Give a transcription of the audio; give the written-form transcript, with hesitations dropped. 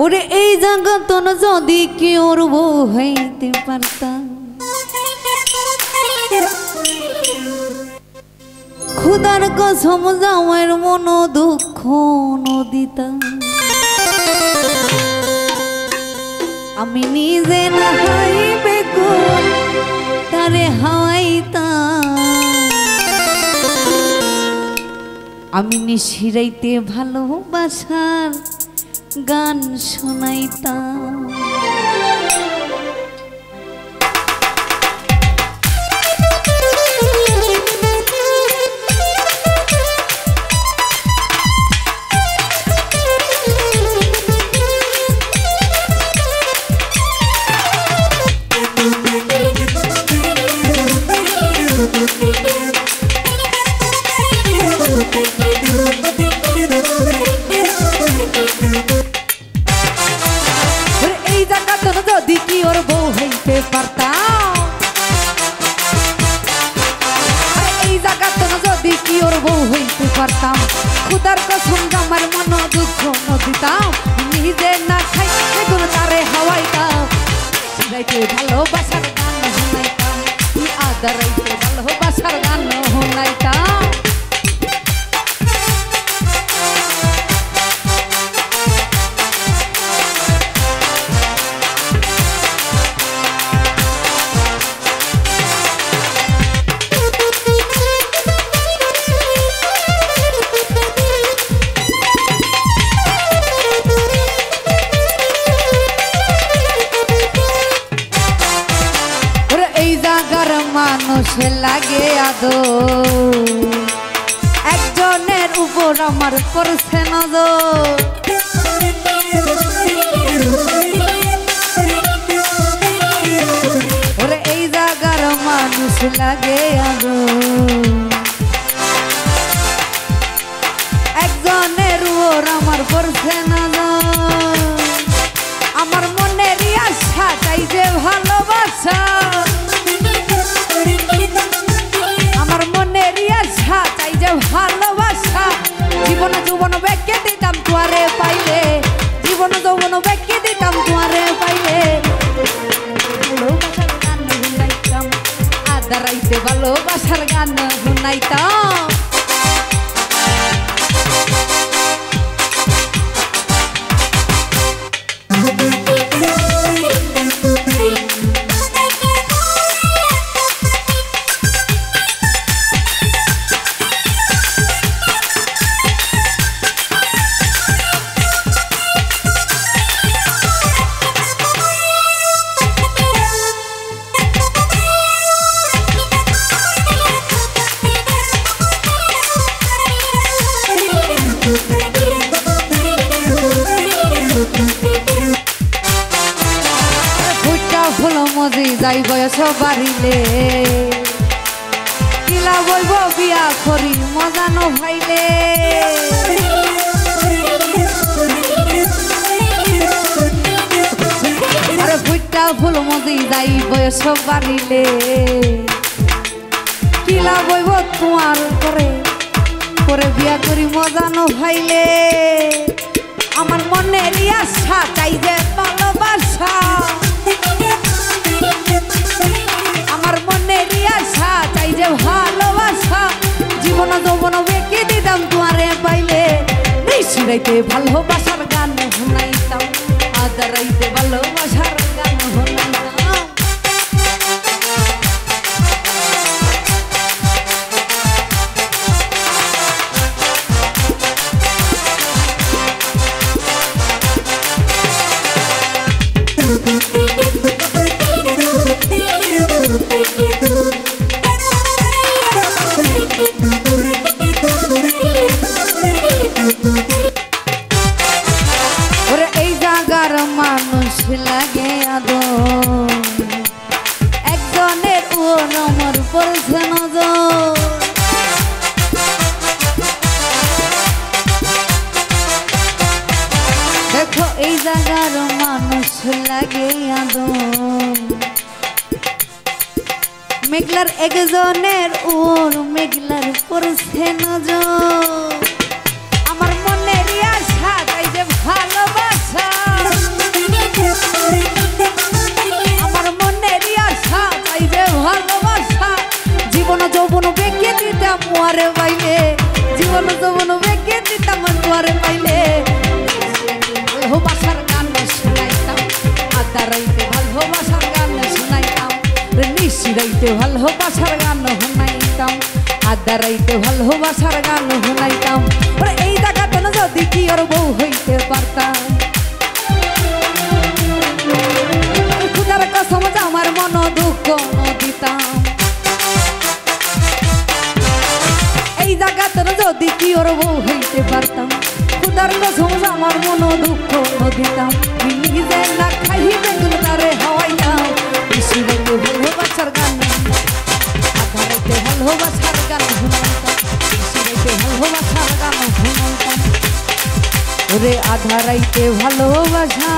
ওরে এই জগতন যদি কেউর বউ হইতে পারতাম, খুদার কসম জামাইয়ের মন দুঃখ নদিতাম। আমি নিজে না হাইবে গো তারে হাওয়াইতাম, আমি নিশিরাইতে ভালোবাসার গান শোনাইতাম। যদি কি ওর বউ হইতে পারতাম, এই জায়গাতে যদি কি ওর বউ হইতে পারতাম, খুদার কসম আমার মন দুঃখ নদিতাম। নিজে না খাই সেগুলো তারে হাওয়াইতাম, রাইতে ভালোবাসার গান শোনাইতাম, আদা রাইতে ভালোবাসার গান শোনাইতাম। মানুষ লাগে আদো একজনের উপর আমার করছে নজর, ওরে এই জায়গার মানুষ লাগে আদো একজনের উপর আমার করছে নজর। আমার মনের আশা চাই যে ভালোবাসা, আমার মনের আশা চাই যে ভালোবাসা, জীবন যৌবন বেঁকে দিতাম তুয়ারে পাইলে, জীবন যৌবন বেঁকে দিতাম তুয়ারে পাইলে। ভালোবাসার গান শুনাইতাম, আদা রাইতে ভালোবাসার গান শুনাইতাম। মজি যাই বয়স বাড়িলে, কিলা বইব বিয়া করি মজা ন ভাইলে। আরে ফুটা ফুল মজি যাই বয়স বাড়িলে, কিলা বইব তোমার করে করে বিয়া করি মজা ন ভাইলে। আমার মনের আশা চাই যে ভালোবাসা, আমার মনের আশা চাই যে ভালোবাসা, জীবন যৌবন বেঁকে দিতাম তোমারে পাইলে। নিশিরাইতে ভালোবাসার গান শুনাইতাম, আদা রাইতে ভালোবাসার গান শুনাইতাম। ওরে এই জায়গার মানুষ লাগে আদো একজনের ওর আমার পড়ছে নজর, দেখো এই জায়গার মানুষ লাগে আদো মেঘলার একজনের ওর মেঘলার পড়ছে নজর। আমার মনের আশা চাই যে ভালোবাসা, যৌবন বেঁকে দিতাম মুয়ারে পাইলে, জীবন যৌবন বেঁকে দিতাম মুয়ারে পাইলে। ভালোবাসার গান শোনাইতাম, আধা রাইতে ভালোবাসার গান শোনাইতাম, নিশি রাইতে ভালোবাসার গান শোনাইতাম, আধা রাইতে ভালোবাসার গান শোনাইতাম। এই জায়গাতে যদি কি ওর বউ হইতে পারতাম, খুদার কসম আমার মন দুঃখ দিতাম। এই জায়গাতে যদি কি ওর বউ হইতে পারতাম, খুদার কসম আমার মন দুঃখ দিতাম। নিজে না খাই বেগুন তারে হাওয়াইতাম, নিশিরাইতে ভালোবাসার গান, আধা রাইতে ভালোবাসার গান শোনাইতাম, নিশিরাইতে ভালোবাসার গান শোনাইতাম। ওরে আধা রাইতে ভালোবাসা